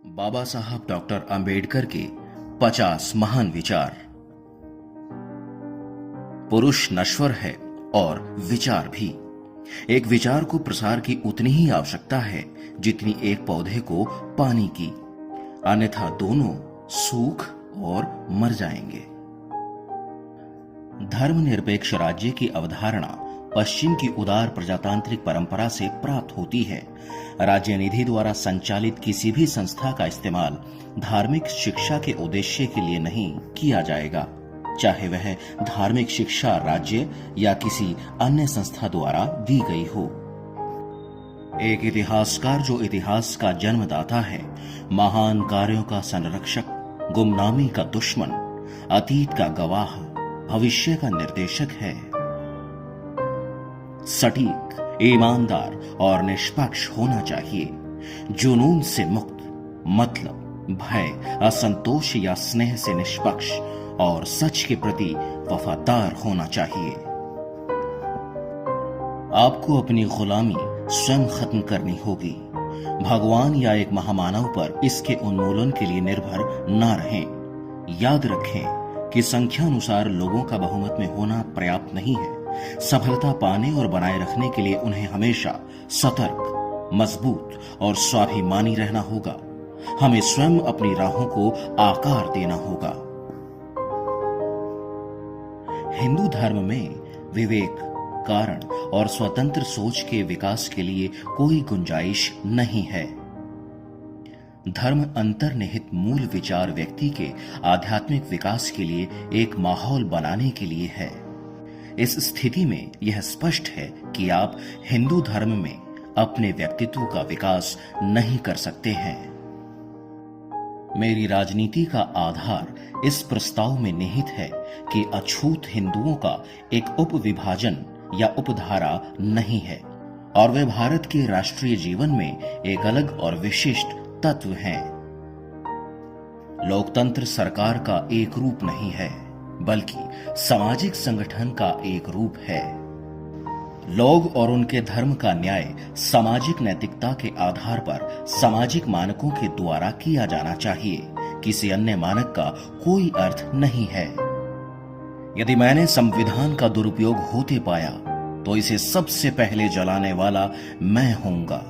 बाबा साहब डॉक्टर अंबेडकर के 50 महान विचार। पुरुष नश्वर है और विचार भी। एक विचार को प्रसार की उतनी ही आवश्यकता है जितनी एक पौधे को पानी की, अन्यथा दोनों सूख और मर जाएंगे। धर्मनिरपेक्ष राज्य की अवधारणा पश्चिम की उदार प्रजातांत्रिक परंपरा से प्राप्त होती है। राज्य निधि द्वारा संचालित किसी भी संस्था का इस्तेमाल धार्मिक शिक्षा के उद्देश्य के लिए नहीं किया जाएगा, चाहे वह धार्मिक शिक्षा राज्य या किसी अन्य संस्था द्वारा दी गई हो। एक इतिहासकार जो इतिहास का जन्मदाता है, महान कार्यों का संरक्षक, गुमनामी का दुश्मन, अतीत का गवाह, भविष्य का निर्देशक है। सटीक, ईमानदार और निष्पक्ष होना चाहिए। जुनून से मुक्त, मतलब भय, असंतोष या स्नेह से निष्पक्ष और सच के प्रति वफादार होना चाहिए। आपको अपनी गुलामी स्वयं खत्म करनी होगी। भगवान या एक महामानव पर इसके उन्मूलन के लिए निर्भर न रहें। याद रखें कि संख्यानुसार लोगों का बहुमत में होना पर्याप्त नहीं है। सफलता पाने और बनाए रखने के लिए उन्हें हमेशा सतर्क, मजबूत और स्वाभिमानी रहना होगा। हमें स्वयं अपनी राहों को आकार देना होगा। हिंदू धर्म में विवेक, कारण और स्वतंत्र सोच के विकास के लिए कोई गुंजाइश नहीं है। धर्म अंतर्निहित मूल विचार व्यक्ति के आध्यात्मिक विकास के लिए एक माहौल बनाने के लिए है। इस स्थिति में यह स्पष्ट है कि आप हिंदू धर्म में अपने व्यक्तित्व का विकास नहीं कर सकते हैं। मेरी राजनीति का आधार इस प्रस्ताव में निहित है कि अछूत हिंदुओं का एक उपविभाजन या उपधारा नहीं है और वे भारत के राष्ट्रीय जीवन में एक अलग और विशिष्ट तत्व हैं। लोकतंत्र सरकार का एक रूप नहीं है, बल्कि सामाजिक संगठन का एक रूप है। लोग और उनके धर्म का न्याय सामाजिक नैतिकता के आधार पर सामाजिक मानकों के द्वारा किया जाना चाहिए। किसी अन्य मानक का कोई अर्थ नहीं है। यदि मैंने संविधान का दुरुपयोग होते पाया तो इसे सबसे पहले जलाने वाला मैं होऊंगा।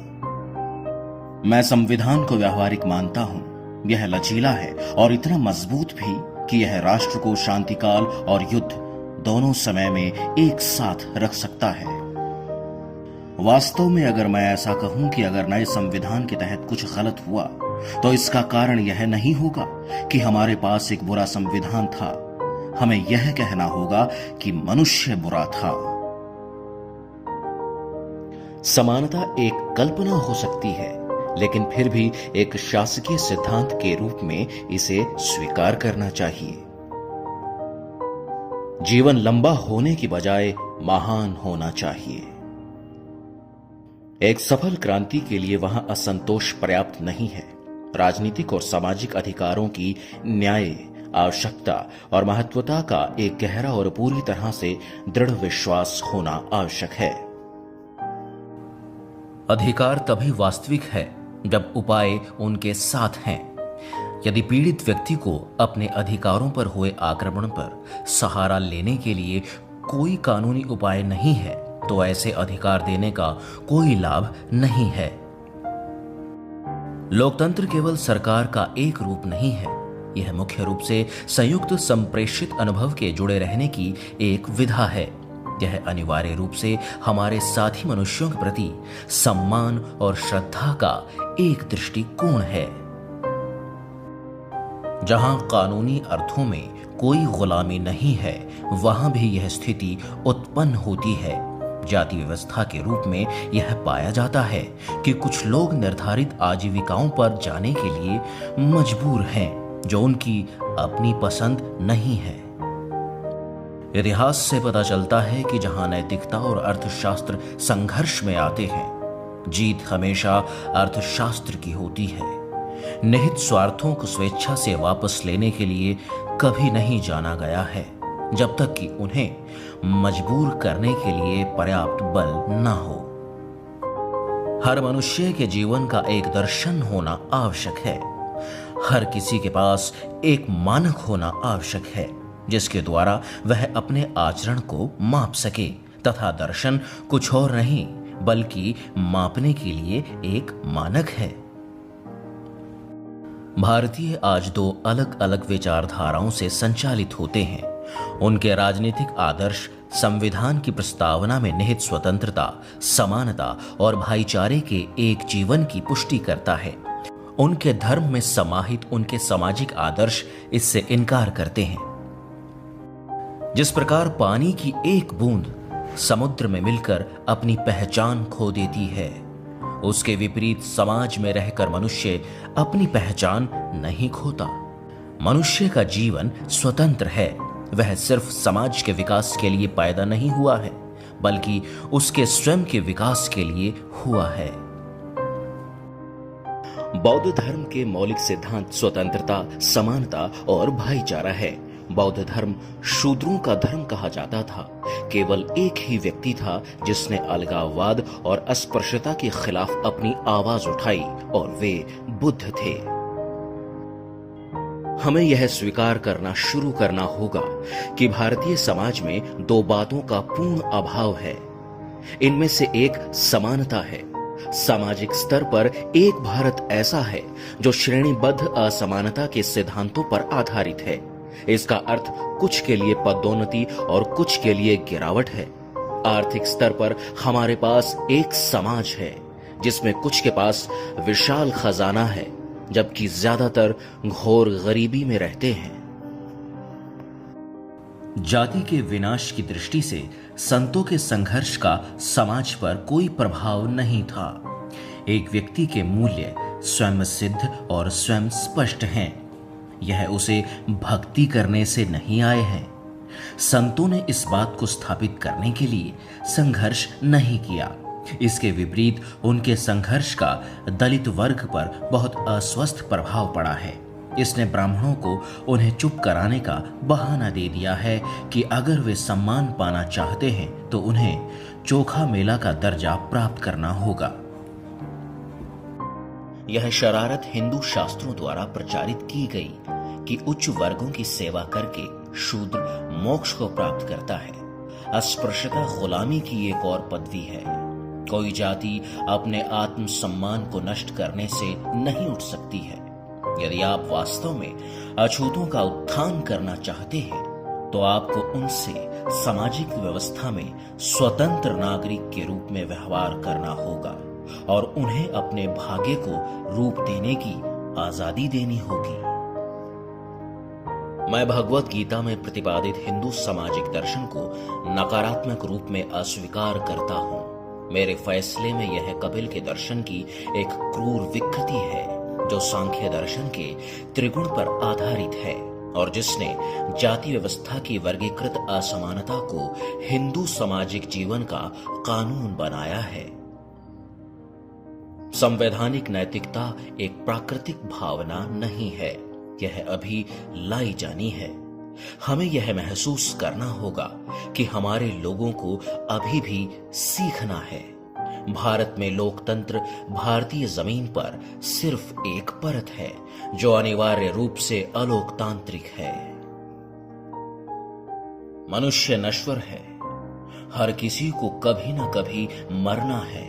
मैं संविधान को व्यावहारिक मानता हूं। यह लचीला है और इतना मजबूत भी कि यह राष्ट्र को शांतिकाल और युद्ध दोनों समय में एक साथ रख सकता है। वास्तव में अगर मैं ऐसा कहूं कि अगर नए संविधान के तहत कुछ गलत हुआ तो इसका कारण यह नहीं होगा कि हमारे पास एक बुरा संविधान था। हमें यह कहना होगा कि मनुष्य बुरा था। समानता एक कल्पना हो सकती है, लेकिन फिर भी एक शासकीय सिद्धांत के रूप में इसे स्वीकार करना चाहिए। जीवन लंबा होने की बजाय महान होना चाहिए। एक सफल क्रांति के लिए वहां असंतोष पर्याप्त नहीं है। राजनीतिक और सामाजिक अधिकारों की न्याय, आवश्यकता और महत्वता का एक गहरा और पूरी तरह से दृढ़ विश्वास होना आवश्यक है। अधिकार तभी वास्तविक है जब उपाय उनके साथ हैं। यदि पीड़ित व्यक्ति को अपने अधिकारों पर हुए आक्रमण पर सहारा लेने के लिए कोई कानूनी उपाय नहीं है तो ऐसे अधिकार देने का कोई लाभ नहीं है। लोकतंत्र केवल सरकार का एक रूप नहीं है। यह मुख्य रूप से संयुक्त संप्रेषित अनुभव के जुड़े रहने की एक विधा है। यह अनिवार्य रूप से हमारे साथी मनुष्यों के प्रति सम्मान और श्रद्धा का एक दृष्टिकोण है। जहां कानूनी अर्थों में कोई गुलामी नहीं है, वहां भी यह स्थिति उत्पन्न होती है। जाति व्यवस्था के रूप में यह पाया जाता है कि कुछ लोग निर्धारित आजीविकाओं पर जाने के लिए मजबूर हैं, जो उनकी अपनी पसंद नहीं है। इतिहास से पता चलता है कि जहां नैतिकता और अर्थशास्त्र संघर्ष में आते हैं, जीत हमेशा अर्थशास्त्र की होती है। निहित स्वार्थों को स्वेच्छा से वापस लेने के लिए कभी नहीं जाना गया है, जब तक कि उन्हें मजबूर करने के लिए पर्याप्त बल न हो। हर मनुष्य के जीवन का एक दर्शन होना आवश्यक है। हर किसी के पास एक मानक होना आवश्यक है जिसके द्वारा वह अपने आचरण को माप सके तथा दर्शन कुछ और नहीं बल्कि मापने के लिए एक मानक है। भारतीय आज दो अलग अलग विचारधाराओं से संचालित होते हैं। उनके राजनीतिक आदर्श संविधान की प्रस्तावना में निहित स्वतंत्रता, समानता और भाईचारे के एक जीवन की पुष्टि करता है। उनके धर्म में समाहित उनके सामाजिक आदर्श इससे इनकार करते हैं। जिस प्रकार पानी की एक बूंद समुद्र में मिलकर अपनी पहचान खो देती है, उसके विपरीत समाज में रहकर मनुष्य अपनी पहचान नहीं खोता। मनुष्य का जीवन स्वतंत्र है। वह सिर्फ समाज के विकास के लिए पैदा नहीं हुआ है बल्कि उसके स्वयं के विकास के लिए हुआ है। बौद्ध धर्म के मौलिक सिद्धांत स्वतंत्रता, समानता और भाईचारा है। बौद्ध धर्म शूद्रों का धर्म कहा जाता था। केवल एक ही व्यक्ति था जिसने अलगाववाद और अस्पृश्यता के खिलाफ अपनी आवाज उठाई और वे बुद्ध थे। हमें यह स्वीकार करना शुरू करना होगा कि भारतीय समाज में दो बातों का पूर्ण अभाव है। इनमें से एक समानता है। सामाजिक स्तर पर एक भारत ऐसा है जो श्रेणीबद्ध असमानता के सिद्धांतों पर आधारित है। इसका अर्थ कुछ के लिए पदोन्नति और कुछ के लिए गिरावट है। आर्थिक स्तर पर हमारे पास एक समाज है जिसमें कुछ के पास विशाल खजाना है जबकि ज्यादातर घोर गरीबी में रहते हैं। जाति के विनाश की दृष्टि से संतों के संघर्ष का समाज पर कोई प्रभाव नहीं था। एक व्यक्ति के मूल्य स्वयं सिद्ध और स्वयं स्पष्ट हैं। यह उसे भक्ति करने से नहीं आए हैं। संतों ने इस बात को स्थापित करने के लिए संघर्ष नहीं किया। इसके विपरीत उनके संघर्ष का दलित वर्ग पर बहुत अस्वस्थ प्रभाव पड़ा है। इसने ब्राह्मणों को उन्हें चुप कराने का बहाना दे दिया है कि अगर वे सम्मान पाना चाहते हैं तो उन्हें चोखा मेला का दर्जा प्राप्त करना होगा। यह शरारत हिंदू शास्त्रों द्वारा प्रचारित की गई कि उच्च वर्गों की सेवा करके शूद्र मोक्ष को प्राप्त करता है। अस्पृश्यता गुलामी की एक और पदवी है। कोई जाति अपने आत्म सम्मान को नष्ट करने से नहीं उठ सकती है। यदि आप वास्तव में अछूतों का उत्थान करना चाहते हैं तो आपको उनसे सामाजिक व्यवस्था में स्वतंत्र नागरिक के रूप में व्यवहार करना होगा और उन्हें अपने भाग्य को रूप देने की आजादी देनी होगी। मैं भगवत गीता में प्रतिपादित हिंदू सामाजिक दर्शन को नकारात्मक रूप में अस्वीकार करता हूं। मेरे फैसले में यह कपिल के दर्शन की एक क्रूर विकृति है जो सांख्य दर्शन के त्रिगुण पर आधारित है और जिसने जाति व्यवस्था की वर्गीकृत असमानता को हिंदू सामाजिक जीवन का कानून बनाया है। संवैधानिक नैतिकता एक प्राकृतिक भावना नहीं है, यह अभी लाई जानी है। हमें यह महसूस करना होगा कि हमारे लोगों को अभी भी सीखना है। भारत में लोकतंत्र भारतीय जमीन पर सिर्फ एक परत है जो अनिवार्य रूप से अलोकतांत्रिक है। मनुष्य नश्वर है। हर किसी को कभी न कभी मरना है,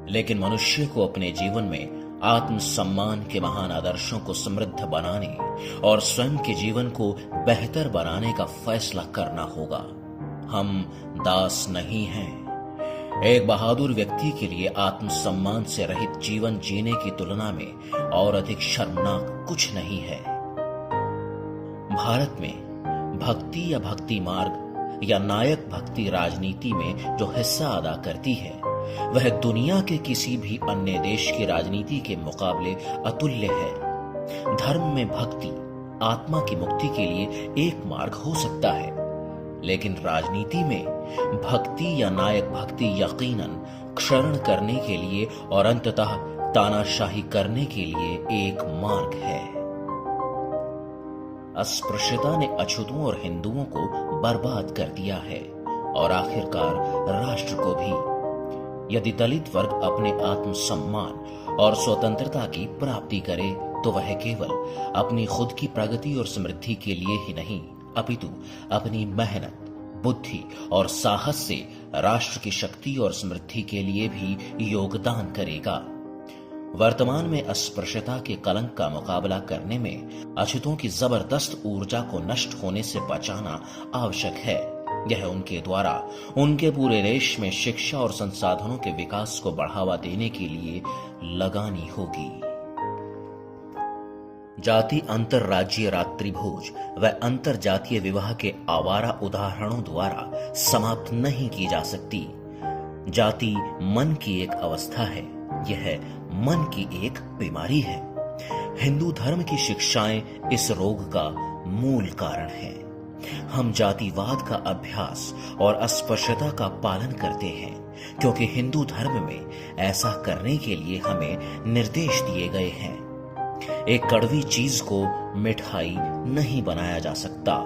लेकिन मनुष्य को अपने जीवन में आत्म सम्मान के महान आदर्शों को समृद्ध बनाने और स्वयं के जीवन को बेहतर बनाने का फैसला करना होगा। हम दास नहीं हैं। एक बहादुर व्यक्ति के लिए आत्म सम्मान से रहित जीवन जीने की तुलना में और अधिक शर्मनाक कुछ नहीं है। भारत में भक्ति या भक्ति मार्ग या नायक भक्ति राजनीति में जो हिस्सा अदा करती है वह दुनिया के किसी भी अन्य देश की राजनीति के मुकाबले अतुल्य है। धर्म में भक्ति आत्मा की मुक्ति के लिए एक मार्ग हो सकता है, लेकिन राजनीति में भक्ति या नायक भक्ति यकीनन क्षरण करने के लिए और अंततः तानाशाही करने के लिए एक मार्ग है। अस्पृश्यता ने अछूतों और हिंदुओं को बर्बाद कर दिया है और आखिरकार राष्ट्र को भी। यदि दलित वर्ग अपने आत्मसम्मान और स्वतंत्रता की प्राप्ति करे तो वह केवल अपनी खुद की प्रगति और समृद्धि के लिए ही नहीं, अपितु अपनी मेहनत, बुद्धि और साहस से राष्ट्र की शक्ति और समृद्धि के लिए भी योगदान करेगा। वर्तमान में अस्पृश्यता के कलंक का मुकाबला करने में अछूतों की जबरदस्त ऊर्जा को नष्ट होने से बचाना आवश्यक है। यह उनके द्वारा उनके पूरे देश में शिक्षा और संसाधनों के विकास को बढ़ावा देने के लिए लगानी होगी। जाति अंतरराज्यीय रात्रि भोज व अंतर जातीय विवाह के आवारा उदाहरणों द्वारा समाप्त नहीं की जा सकती। जाति मन की एक अवस्था है, यह मन की एक बीमारी है। हिंदू धर्म की शिक्षाएं इस रोग का मूल कारण है। हम जातिवाद का अभ्यास और अस्पृश्यता का पालन करते हैं क्योंकि हिंदू धर्म में ऐसा करने के लिए हमें निर्देश दिए गए हैं। एक कड़वी चीज को मिठाई नहीं बनाया जा सकता,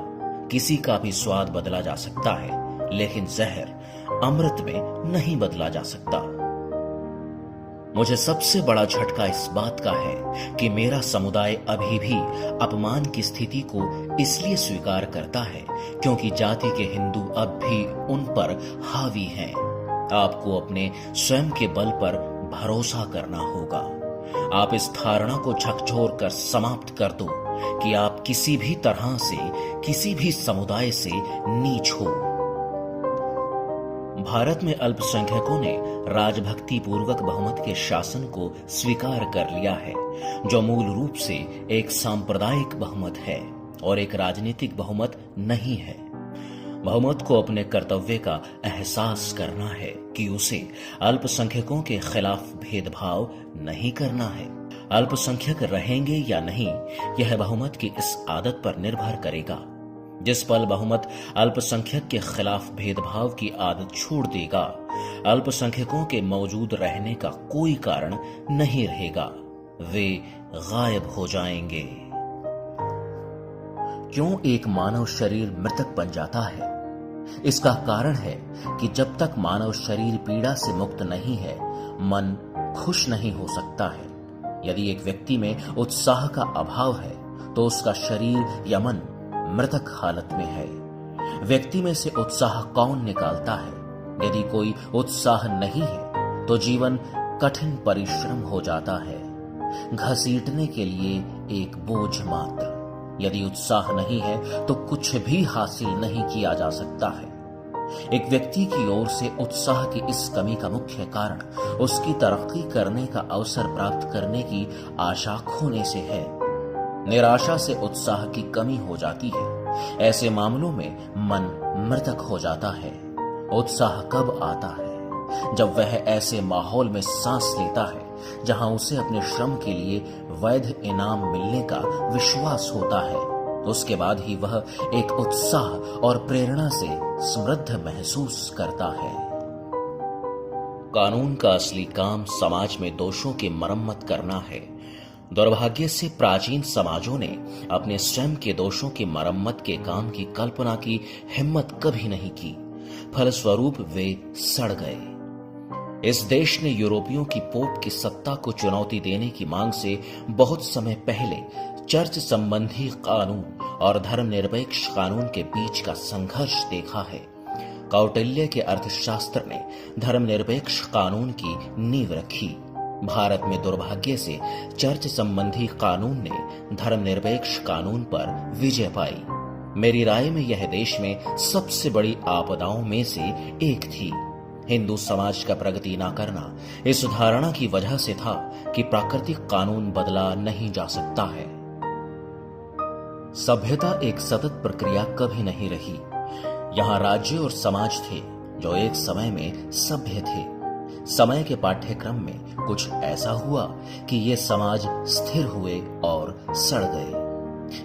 किसी का भी स्वाद बदला जा सकता है, लेकिन जहर अमृत में नहीं बदला जा सकता। मुझे सबसे बड़ा झटका इस बात का है कि मेरा समुदाय अभी भी अपमान की स्थिति को इसलिए स्वीकार करता है क्योंकि जाति के हिंदू अब भी उन पर हावी हैं। आपको अपने स्वयं के बल पर भरोसा करना होगा। आप इस धारणा को झकझोर कर समाप्त कर दो कि आप किसी भी तरह से, किसी भी समुदाय से नीच हो। भारत में अल्पसंख्यकों ने राजभक्ति पूर्वक बहुमत के शासन को स्वीकार कर लिया है, जो मूल रूप से एक सांप्रदायिक बहुमत है और एक राजनीतिक बहुमत नहीं है। बहुमत को अपने कर्तव्य का एहसास करना है कि उसे अल्पसंख्यकों के खिलाफ भेदभाव नहीं करना है। अल्पसंख्यक रहेंगे या नहीं, यह बहुमत की इस आदत पर निर्भर करेगा। जिस पल बहुमत अल्पसंख्यक के खिलाफ भेदभाव की आदत छोड़ देगा, अल्पसंख्यकों के मौजूद रहने का कोई कारण नहीं रहेगा, वे गायब हो जाएंगे। क्यों एक मानव शरीर मृतक बन जाता है? इसका कारण है कि जब तक मानव शरीर पीड़ा से मुक्त नहीं है, मन खुश नहीं हो सकता है। यदि एक व्यक्ति में उत्साह का अभाव है तो उसका शरीर या मन मृतक हालत में है। व्यक्ति में से उत्साह कौन निकालता है? यदि कोई उत्साह नहीं है तो जीवन कठिन परिश्रम हो जाता है, घसीटने के लिए एक बोझ मात्र। यदि उत्साह नहीं है तो कुछ भी हासिल नहीं किया जा सकता है। एक व्यक्ति की ओर से उत्साह की इस कमी का मुख्य कारण उसकी तरक्की करने का अवसर प्राप्त करने की आशा खोने से है। निराशा से उत्साह की कमी हो जाती है। ऐसे मामलों में मन मृतक हो जाता है। उत्साह कब आता है? जब वह ऐसे माहौल में सांस लेता है जहां उसे अपने श्रम के लिए वैध इनाम मिलने का विश्वास होता है। उसके बाद ही वह एक उत्साह और प्रेरणा से समृद्ध महसूस करता है। कानून का असली काम समाज में दोषों की मरम्मत करना है। दुर्भाग्य से प्राचीन समाजों ने अपने स्वयं के दोषों की मरम्मत के काम की कल्पना की हिम्मत कभी नहीं की। फलस्वरूप वे सड़ गए। इस देश ने यूरोपियों की पोप की सत्ता को चुनौती देने की मांग से बहुत समय पहले चर्च संबंधी कानून और धर्मनिरपेक्ष कानून के बीच का संघर्ष देखा है। कौटिल्य के अर्थशास्त्र ने धर्मनिरपेक्ष कानून की नींव रखी। भारत में दुर्भाग्य से चर्च संबंधी कानून ने धर्मनिरपेक्ष कानून पर विजय पाई। मेरी राय में यह देश में सबसे बड़ी आपदाओं में से एक थी। हिंदू समाज का प्रगति न करना इस धारणा की वजह से था कि प्राकृतिक कानून बदला नहीं जा सकता है। सभ्यता एक सतत प्रक्रिया कभी नहीं रही। यहाँ राज्य और समाज थे जो एक समय में सभ्य थे। समय के पाठ्यक्रम में कुछ ऐसा हुआ कि ये समाज स्थिर हुए और सड़ गए।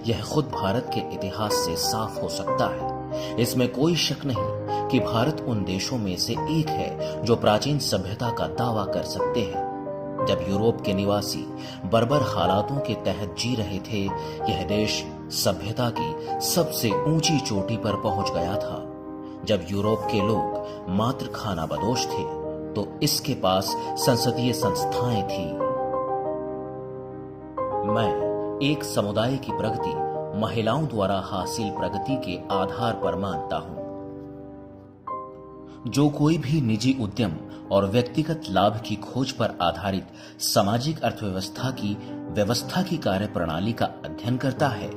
यह खुद भारत के इतिहास से साफ हो सकता है। इसमें कोई शक नहीं कि भारत उन देशों में से एक है जो प्राचीन सभ्यता का दावा कर सकते हैं। जब यूरोप के निवासी बर्बर हालातों के तहत जी रहे थे, यह देश सभ्यता की सबसे ऊंची चोटी पर पहुंच गया था। जब यूरोप के लोग मात्र खानाबदोश थे, तो इसके पास संसदीय संस्थाएं थी। मैं एक समुदाय की प्रगति महिलाओं द्वारा हासिल प्रगति के आधार पर मानता हूं। जो कोई भी निजी उद्यम और व्यक्तिगत लाभ की खोज पर आधारित सामाजिक अर्थव्यवस्था की व्यवस्था की कार्यप्रणाली का अध्ययन करता है,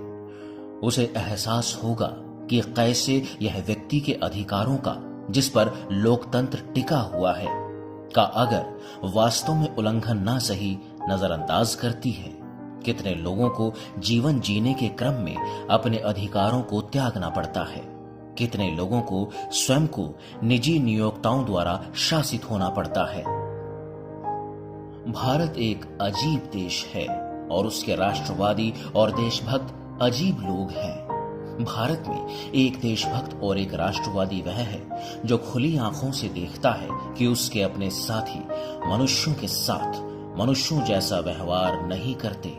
उसे एहसास होगा कि कैसे यह व्यक्ति के अधिकारों का, जिस पर लोकतंत्र टिका हुआ है, का अगर वास्तव में उल्लंघन ना सही नजरअंदाज करती है। कितने लोगों को जीवन जीने के क्रम में अपने अधिकारों को त्यागना पड़ता है। कितने लोगों को स्वयं को निजी नियोक्ताओं द्वारा शासित होना पड़ता है। भारत एक अजीब देश है और उसके राष्ट्रवादी और देशभक्त अजीब लोग हैं। भारत में एक देशभक्त और एक राष्ट्रवादी वह है जो खुली आंखों से देखता है कि उसके अपने साथी मनुष्यों के साथ मनुष्यों जैसा व्यवहार नहीं करते,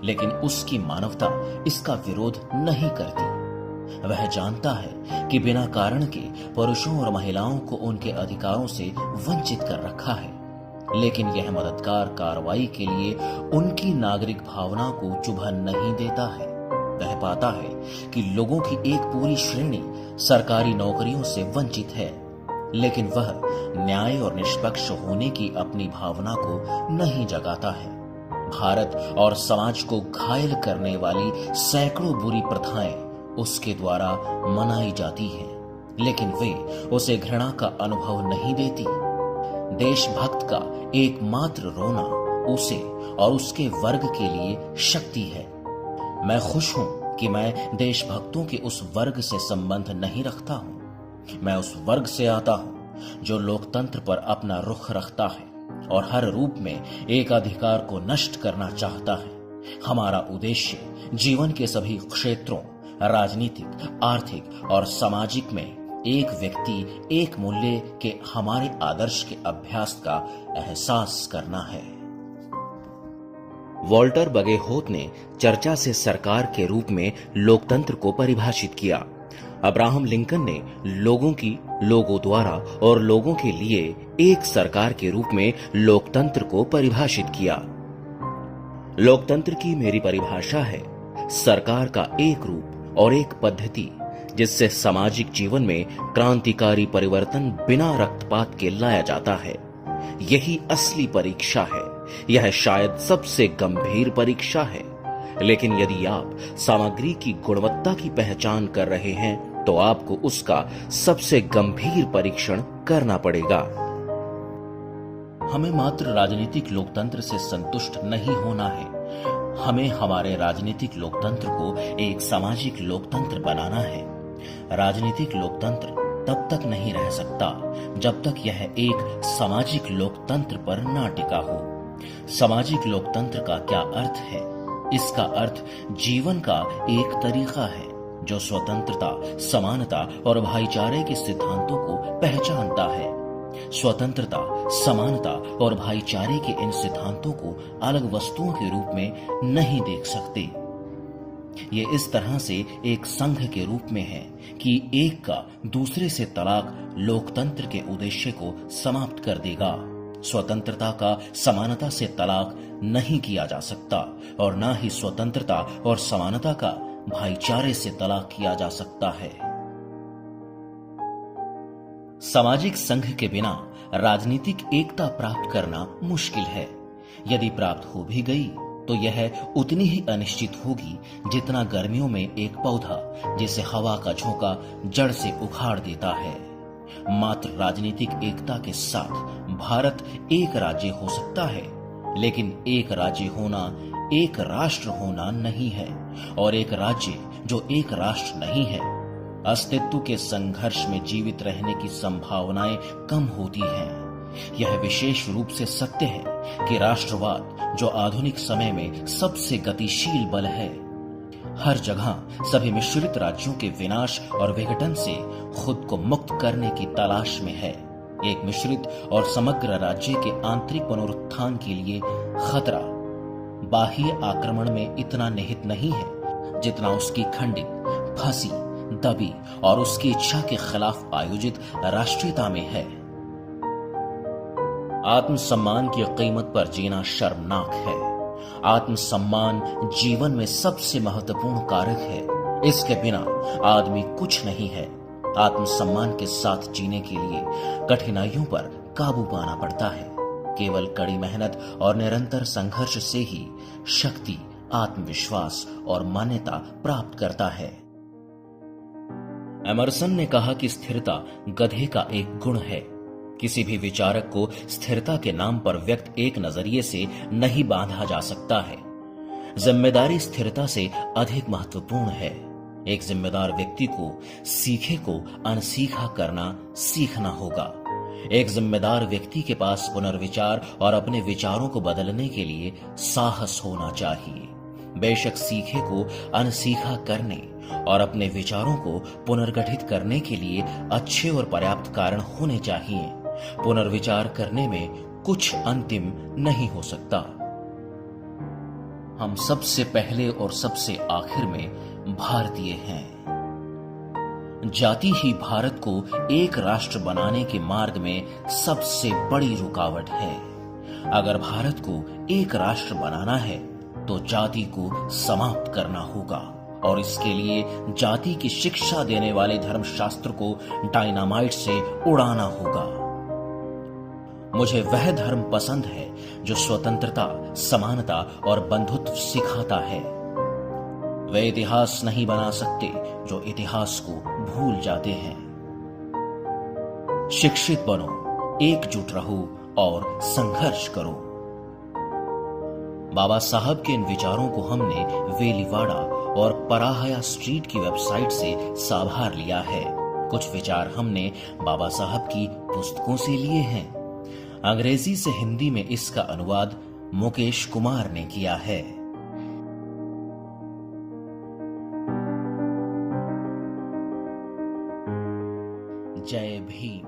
लेकिन उसकी मानवता इसका विरोध नहीं करती। वह जानता है कि बिना कारण के पुरुषों और महिलाओं को उनके अधिकारों से वंचित कर रखा है, लेकिन यह मददगार कार्रवाई के लिए उनकी नागरिक भावना को चुभन नहीं देता है। वह पाता है कि लोगों की एक पूरी श्रेणी सरकारी नौकरियों से वंचित है, लेकिन वह न्याय और निष्पक्ष होने की अपनी भावना को नहीं जगाता है। भारत और समाज को घायल करने वाली सैकड़ों बुरी प्रथाएं उसके द्वारा मनाई जाती हैं, लेकिन वे उसे घृणा का अनुभव नहीं देती। देशभक्त का एकमात्र रोना उसे और उसके वर्ग के लिए शक्ति है। मैं खुश हूं कि मैं देशभक्तों के उस वर्ग से संबंध नहीं रखता हूं। मैं उस वर्ग से आता हूं जो लोकतंत्र पर अपना रुख रखता है और हर रूप में एक अधिकार को नष्ट करना चाहता है। हमारा उद्देश्य जीवन के सभी क्षेत्रों, राजनीतिक, आर्थिक और सामाजिक में एक व्यक्ति एक मूल्य के हमारे आदर्श के अभ्यास का एहसास करना है। वॉल्टर बगेहोत ने चर्चा से सरकार के रूप में लोकतंत्र को परिभाषित किया। अब्राहम लिंकन ने लोगों की, लोगों द्वारा और लोगों के लिए एक सरकार के रूप में लोकतंत्र को परिभाषित किया। लोकतंत्र की मेरी परिभाषा है सरकार का एक रूप और एक पद्धति जिससे सामाजिक जीवन में क्रांतिकारी परिवर्तन बिना रक्तपात के लाया जाता है। यही असली परीक्षा है। यह शायद सबसे गंभीर परीक्षा है, लेकिन यदि आप सामग्री की गुणवत्ता की पहचान कर रहे हैं तो आपको उसका सबसे गंभीर परीक्षण करना पड़ेगा। हमें मात्र राजनीतिक लोकतंत्र से संतुष्ट नहीं होना है। हमें हमारे राजनीतिक लोकतंत्र को एक सामाजिक लोकतंत्र बनाना है। राजनीतिक लोकतंत्र तब तक नहीं रह सकता जब तक यह एक सामाजिक लोकतंत्र पर ना टिका हो। सामाजिक लोकतंत्र का क्या अर्थ है? इसका अर्थ जीवन का एक तरीका है जो स्वतंत्रता, समानता और भाईचारे के सिद्धांतों को पहचानता है। स्वतंत्रता, समानता और भाईचारे के इन सिद्धांतों को अलग वस्तुओं के रूप में नहीं देख सकते। ये इस तरह से एक संघ के रूप में है कि एक का दूसरे से तलाक लोकतंत्र के उद्देश्य को समाप्त कर देगा। स्वतंत्रता का समानता से तलाक नहीं किया जा सकता और न ही स्वतंत्रता और समानता का भाईचारे से तलाक किया जा सकता है। सामाजिक संघ के बिना राजनीतिक एकता प्राप्त करना मुश्किल है। यदि प्राप्त हो भी गई तो यह उतनी ही अनिश्चित होगी जितना गर्मियों में एक पौधा जिसे हवा का झोंका जड़ से उखाड़ देता है। मात्र राजनीतिक एकता के साथ भारत एक राज्य हो सकता है, लेकिन एक राज्य होना एक राष्ट्र होना नहीं है, और एक राज्य जो एक राष्ट्र नहीं है, अस्तित्व के संघर्ष में जीवित रहने की संभावनाएं कम होती हैं। यह विशेष रूप से सत्य है कि राष्ट्रवाद, जो आधुनिक समय में सबसे गतिशील बल है, हर जगह सभी मिश्रित राज्यों के विनाश और विघटन से खुद को मुक्त करने की तलाश में है। एक मिश्रित और समग्र राज्य के आंतरिक पुनरुत्थान के लिए खतरा बाह्य आक्रमण में इतना निहित नहीं है जितना उसकी खंडित, फंसी, दबी और उसकी इच्छा के खिलाफ आयोजित राष्ट्रीयता में है। आत्मसम्मान की कीमत पर जीना शर्मनाक है। आत्मसम्मान जीवन में सबसे महत्वपूर्ण कारक है। इसके बिना आदमी कुछ नहीं है। आत्मसम्मान के साथ जीने के लिए कठिनाइयों पर काबू पाना पड़ता है। केवल कड़ी मेहनत और निरंतर संघर्ष से ही शक्ति, आत्मविश्वास और मान्यता प्राप्त करता है। एमर्सन ने कहा कि स्थिरता गधे का एक गुण है। किसी भी विचारक को स्थिरता के नाम पर व्यक्त एक नजरिए से नहीं बांधा जा सकता है। जिम्मेदारी स्थिरता से अधिक महत्वपूर्ण है। एक जिम्मेदार व्यक्ति को सीखे को अनसीखा करना सीखना होगा। एक जिम्मेदार व्यक्ति के पास पुनर्विचार और अपने विचारों को बदलने के लिए साहस होना चाहिए। बेशक सीखे को अनसीखा करने और अपने विचारों को पुनर्गठित करने के लिए अच्छे और पर्याप्त कारण होने चाहिए। पुनर्विचार करने में कुछ अंतिम नहीं हो सकता। हम सबसे पहले और सबसे आखिर में भारतीय हैं। जाति ही भारत को एक राष्ट्र बनाने के मार्ग में सबसे बड़ी रुकावट है। अगर भारत को एक राष्ट्र बनाना है तो जाति को समाप्त करना होगा और इसके लिए जाति की शिक्षा देने वाले धर्मशास्त्र को डायनामाइट से उड़ाना होगा। मुझे वह धर्म पसंद है जो स्वतंत्रता, समानता और बंधुत्व सिखाता है। वे इतिहास नहीं बना सकते जो इतिहास को भूल जाते हैं। शिक्षित बनो, एकजुट रहो और संघर्ष करो। बाबा साहब के इन विचारों को हमने वेलीवाड़ा और पराहया स्ट्रीट की वेबसाइट से साभार लिया है। कुछ विचार हमने बाबा साहब की पुस्तकों से लिए हैं। अंग्रेजी से हिंदी में इसका अनुवाद मुकेश कुमार ने किया है। जय भीम।